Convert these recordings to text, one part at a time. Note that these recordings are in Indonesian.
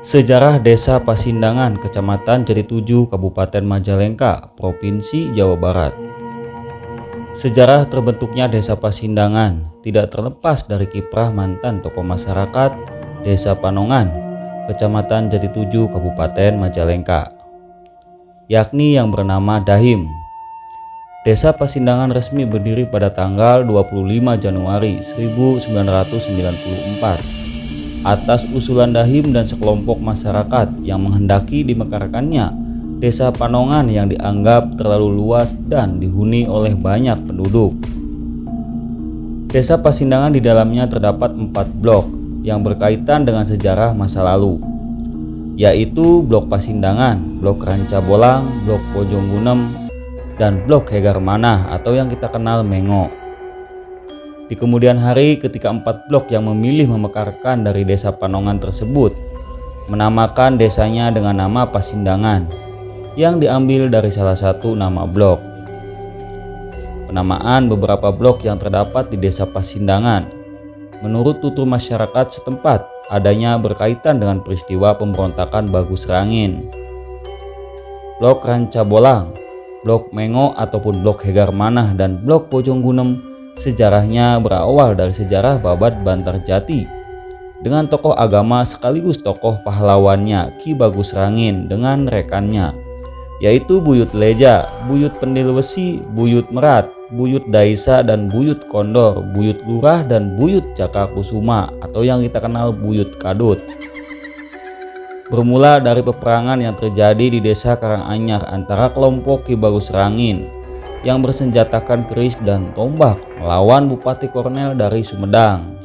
Sejarah Desa Pasindangan, Kecamatan Jatitujuh, Kabupaten Majalengka, Provinsi Jawa Barat. Sejarah terbentuknya Desa Pasindangan tidak terlepas dari kiprah mantan tokoh masyarakat Desa Panongan, Kecamatan Jatitujuh, Kabupaten Majalengka, yakni yang bernama Dahim. Desa Pasindangan resmi berdiri pada tanggal 25 Januari 1994 atas usulan Dahim dan sekelompok masyarakat yang menghendaki dimekarkannya Desa Panongan yang dianggap terlalu luas dan dihuni oleh banyak penduduk. Desa Pasindangan di dalamnya terdapat 4 blok yang berkaitan dengan sejarah masa lalu, yaitu Blok Pasindangan, Blok Ranca Bolang, Blok Bojong Gunem, dan Blok Hegar Manah atau yang kita kenal Mengo. Di kemudian hari, ketika 4 blok yang memilih memekarkan dari Desa Panongan tersebut menamakan desanya dengan nama Pasindangan yang diambil dari salah satu nama blok. Penamaan beberapa blok yang terdapat di Desa Pasindangan menurut tutur masyarakat setempat adanya berkaitan dengan peristiwa pemberontakan Bagus Rangin. Blok Ranca Bolang, Blok Mengo ataupun Blok Hegar Manah, dan Blok Bojong Gunem sejarahnya berawal dari sejarah Babat Bantarjati dengan tokoh agama sekaligus tokoh pahlawannya Ki Bagus Rangin dengan rekannya, yaitu Buyut Leja, Buyut Pendil Wesi, Buyut Merat, Buyut Daisa, dan Buyut Kondor, Buyut Lurah, dan Buyut Cakakusuma atau yang kita kenal Buyut Kadut. Bermula dari peperangan yang terjadi di Desa Karanganyar antara kelompok Ki Bagus Rangin yang bersenjatakan keris dan tombak melawan Bupati Kornel dari Sumedang.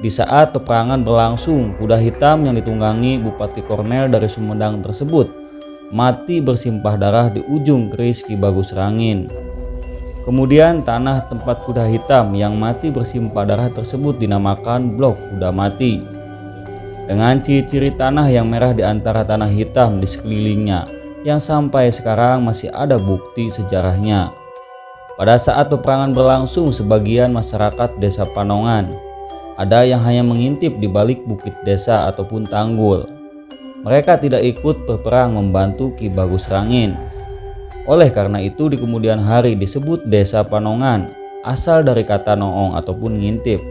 Di saat peperangan berlangsung, kuda hitam yang ditunggangi Bupati Kornel dari Sumedang tersebut mati bersimpah darah di ujung keris Ki Bagus Rangin. Kemudian tanah tempat kuda hitam yang mati bersimpah darah tersebut dinamakan Blok Kuda Mati, dengan ciri-ciri tanah yang merah di antara tanah hitam di sekelilingnya yang sampai sekarang masih ada bukti sejarahnya. Pada saat peperangan berlangsung, sebagian masyarakat Desa Panongan ada yang hanya mengintip di balik bukit desa ataupun tanggul. Mereka tidak ikut berperang membantu Ki Bagus Rangin. Oleh karena itu di kemudian hari disebut Desa Panongan, asal dari kata noong ataupun ngintip.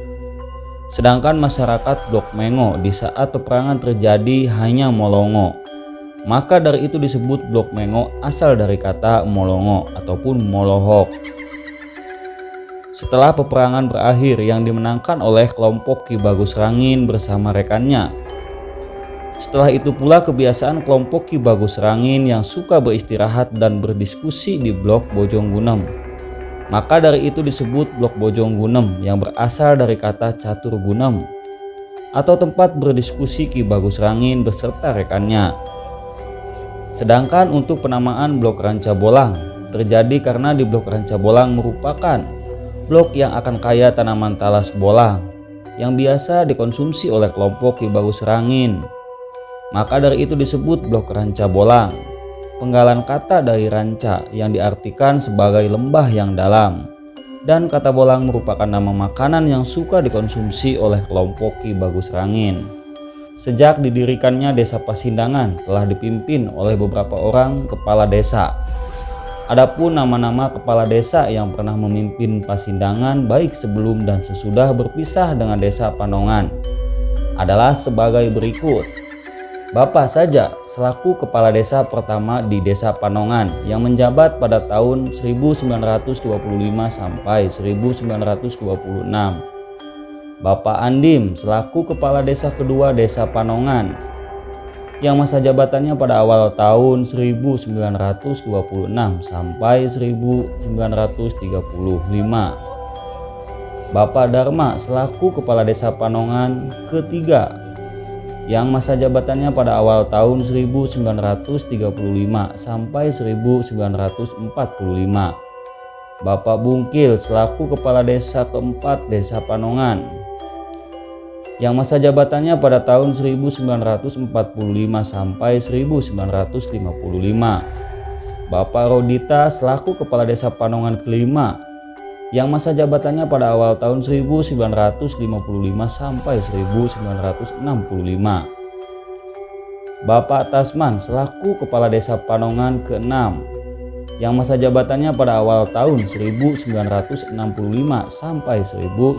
Sedangkan masyarakat Blok Mengo di saat peperangan terjadi hanya molongo. Maka dari itu disebut Blok Mengo, asal dari kata molongo ataupun molohok. Setelah peperangan berakhir yang dimenangkan oleh kelompok Ki Bagus Rangin bersama rekannya. Setelah itu pula kebiasaan kelompok Ki Bagus Rangin yang suka beristirahat dan berdiskusi di Blok Bojong Gunem. Maka dari itu disebut Blok Bojong Gunem yang berasal dari kata catur gunem atau tempat berdiskusi Ki Bagus Rangin beserta rekannya. Sedangkan untuk penamaan Blok Ranca Bolang terjadi karena di Blok Ranca Bolang merupakan blok yang akan kaya tanaman talas bolang yang biasa dikonsumsi oleh kelompok Ki Bagus Rangin. Maka dari itu disebut Blok Ranca Bolang, penggalan kata dari ranca yang diartikan sebagai lembah yang dalam, dan kata bolang merupakan nama makanan yang suka dikonsumsi oleh kelompok Ki Bagus Rangin. Sejak didirikannya Desa Pasindangan telah dipimpin oleh beberapa orang kepala desa. Adapun nama-nama kepala desa yang pernah memimpin Pasindangan baik sebelum dan sesudah berpisah dengan Desa Panongan adalah sebagai berikut. Bapak Saja selaku kepala desa pertama di Desa Panongan yang menjabat pada tahun 1925 sampai 1926. Bapak Andim selaku kepala desa kedua Desa Panongan yang masa jabatannya pada awal tahun 1926 sampai 1935. Bapak Dharma selaku kepala Desa Panongan ketiga yang masa jabatannya pada awal tahun 1935 sampai 1945. Bapak Bungkil selaku kepala desa keempat Desa Panongan yang masa jabatannya pada tahun 1945 sampai 1955. Bapak Rodita selaku kepala desa Panongan kelima yang masa jabatannya pada awal tahun 1955 sampai 1965. Bapak Tasman selaku Kepala Desa Panongan ke-6 yang masa jabatannya pada awal tahun 1965 sampai 1965.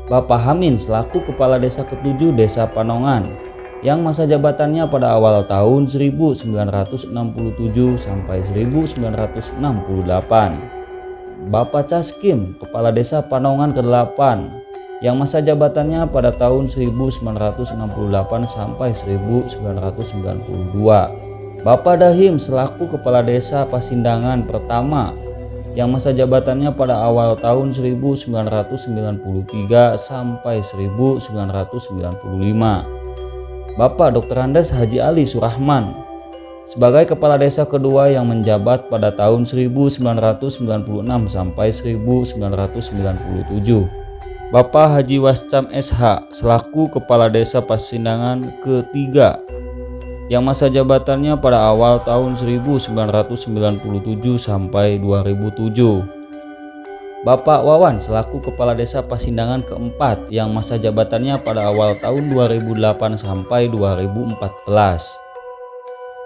Bapak Hamin selaku Kepala Desa ke-7 Desa Panongan yang masa jabatannya pada awal tahun 1967 sampai 1968. Bapak Caskim Kepala Desa Panongan ke-8 yang masa jabatannya pada tahun 1968 sampai 1992. Bapak Dahim selaku Kepala Desa Pasindangan pertama yang masa jabatannya pada awal tahun 1993 sampai 1995. Bapak Dr. Andes Haji Ali Surahman sebagai Kepala Desa kedua yang menjabat pada tahun 1996 sampai 1997. Bapak Haji Wascam SH selaku Kepala Desa Pasindangan ketiga yang masa jabatannya pada awal tahun 1997 sampai 2007. Bapak Wawan selaku Kepala Desa Pasindangan keempat yang masa jabatannya pada awal tahun 2008 sampai 2014.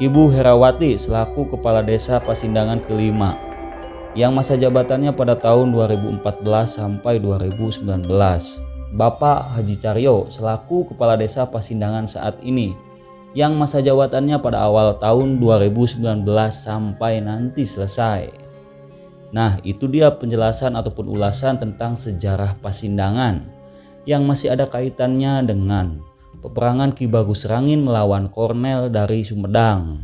Ibu Herawati selaku Kepala Desa Pasindangan kelima yang masa jabatannya pada tahun 2014 sampai 2019. Bapak Haji Caryo selaku Kepala Desa Pasindangan saat ini yang masa jabatannya pada awal tahun 2019 sampai nanti selesai. Nah, itu dia penjelasan ataupun ulasan tentang sejarah Pasindangan yang masih ada kaitannya dengan peperangan Ki Bagus Rangin melawan Kornel dari Sumedang.